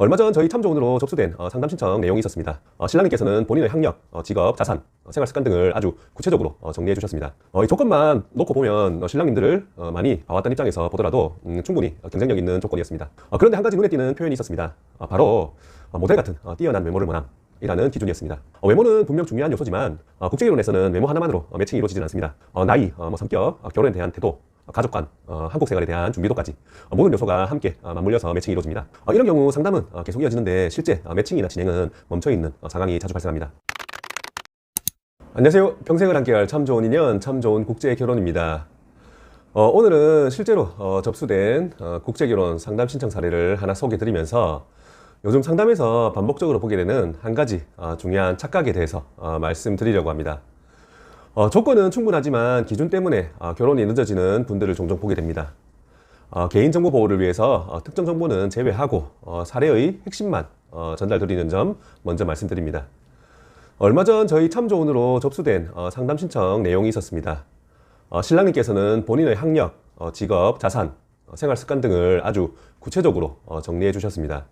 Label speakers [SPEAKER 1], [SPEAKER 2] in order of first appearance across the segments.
[SPEAKER 1] 얼마 전 저희 참조원으로 접수된 상담 신청 내용이 있었습니다. 신랑님께서는 본인의 학력, 직업, 자산, 생활 습관 등을 아주 구체적으로 정리해 주셨습니다. 이 조건만 놓고 보면 신랑님들을 많이 봐왔던 입장에서 보더라도 충분히 경쟁력 있는 조건이었습니다. 그런데 한 가지 눈에 띄는 표현이 있었습니다. 바로 모델 같은 뛰어난 외모를 원함 이라는 기준이었습니다. 외모는 분명 중요한 요소지만 국제결혼에서는 외모 하나만으로 매칭이 이루어지진 않습니다. 나이, 성격, 결혼에 대한 태도, 가족관, 한국 생활에 대한 준비도까지 모든 요소가 함께 맞물려서 매칭이 이루어집니다. 이런 경우 상담은 계속 이어지는데 실제 매칭이나 진행은 멈춰있는 상황이 자주 발생합니다. 안녕하세요. 평생을 함께할 참 좋은 인연, 참 좋은 국제결혼입니다. 오늘은 실제로 접수된 국제결혼 상담 신청 사례를 하나 소개해드리면서 요즘 상담에서 반복적으로 보게 되는 한 가지 중요한 착각에 대해서 말씀드리려고 합니다. 조건은 충분하지만 기준 때문에 결혼이 늦어지는 분들을 종종 보게 됩니다. 개인정보 보호를 위해서 특정 정보는 제외하고 사례의 핵심만 전달드리는 점 먼저 말씀드립니다. 얼마 전 저희 참조원으로 접수된 상담 신청 내용이 있었습니다. 신랑님께서는 본인의 학력, 직업, 자산, 생활 습관 등을 아주 구체적으로 정리해 주셨습니다.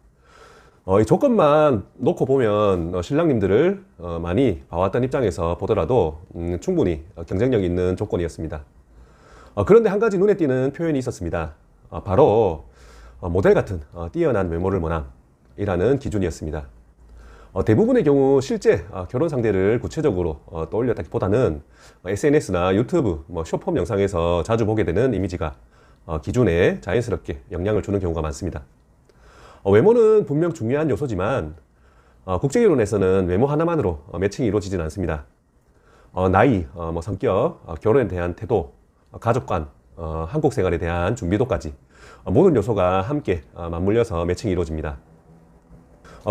[SPEAKER 1] 이 조건만 놓고 보면 신랑님들을 많이 봐왔던 입장에서 보더라도 충분히 경쟁력 있는 조건이었습니다. 그런데 한 가지 눈에 띄는 표현이 있었습니다. 바로 모델 같은 뛰어난 외모를 원함 이라는 기준이었습니다. 대부분의 경우 실제 결혼 상대를 구체적으로 떠올렸다기보다는 SNS나 유튜브, 쇼폼 영상에서 자주 보게 되는 이미지가 기준에 자연스럽게 영향을 주는 경우가 많습니다. 외모는 분명 중요한 요소지만 국제결혼에서는 외모 하나만으로 매칭이 이루어지진 않습니다. 나이, 성격, 결혼에 대한 태도, 가족관, 한국 생활에 대한 준비도까지 모든 요소가 함께 맞물려서 매칭이 이루어집니다.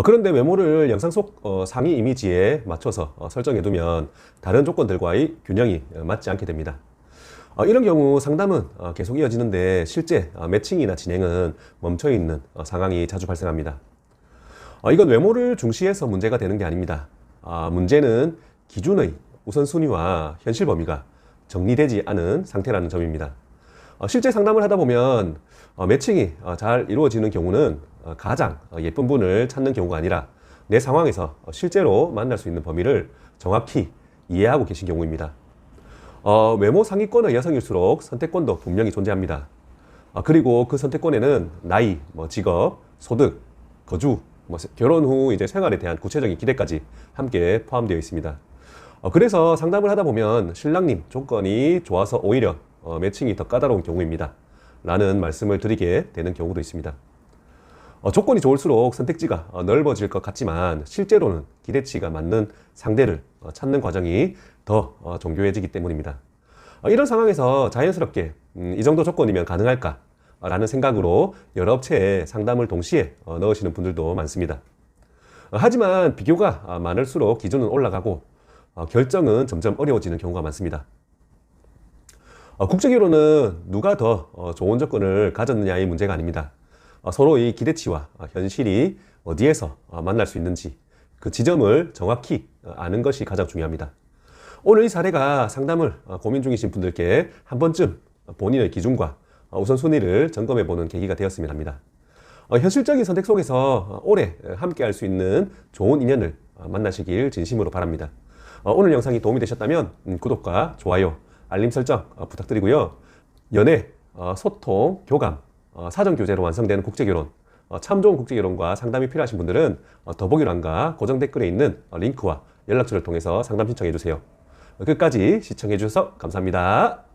[SPEAKER 1] 그런데 외모를 영상 속 상위 이미지에 맞춰서 설정해두면 다른 조건들과의 균형이 맞지 않게 됩니다. 이런 경우 상담은 계속 이어지는데 실제 매칭이나 진행은 멈춰있는 상황이 자주 발생합니다. 이건 외모를 중시해서 문제가 되는 게 아닙니다. 문제는 기준의 우선순위와 현실 범위가 정리되지 않은 상태라는 점입니다. 실제 상담을 하다 보면 매칭이 잘 이루어지는 경우는 가장 예쁜 분을 찾는 경우가 아니라 내 상황에서 실제로 만날 수 있는 범위를 정확히 이해하고 계신 경우입니다. 외모 상위권의 여성일수록 선택권도 분명히 존재합니다. 그리고 그 선택권에는 나이, 직업, 소득, 거주, 결혼 후 이제 생활에 대한 구체적인 기대까지 함께 포함되어 있습니다. 그래서 상담을 하다 보면 신랑님 조건이 좋아서 오히려 매칭이 더 까다로운 경우입니다. 라는 말씀을 드리게 되는 경우도 있습니다. 조건이 좋을수록 선택지가 넓어질 것 같지만 실제로는 기대치가 맞는 상대를 찾는 과정이 더 정교해지기 때문입니다. 이런 상황에서 자연스럽게 이 정도 조건이면 가능할까? 라는 생각으로 여러 업체에 상담을 동시에 넣으시는 분들도 많습니다. 하지만 비교가 많을수록 기준은 올라가고 결정은 점점 어려워지는 경우가 많습니다. 국제결혼은 누가 더 좋은 조건을 가졌느냐의 문제가 아닙니다. 서로의 기대치와 현실이 어디에서 만날 수 있는지 그 지점을 정확히 아는 것이 가장 중요합니다. 오늘 이 사례가 상담을 고민 중이신 분들께 한 번쯤 본인의 기준과 우선순위를 점검해보는 계기가 되었으면 합니다. 현실적인 선택 속에서 오래 함께 할 수 있는 좋은 인연을 만나시길 진심으로 바랍니다. 오늘 영상이 도움이 되셨다면 구독과 좋아요, 알림 설정 부탁드리고요. 연애, 소통, 교감, 사전교제로 완성되는 국제결혼, 참 좋은 국제결혼과 상담이 필요하신 분들은 더보기란과 고정 댓글에 있는 링크와 연락처를 통해서 상담 신청해 주세요. 끝까지 시청해 주셔서 감사합니다.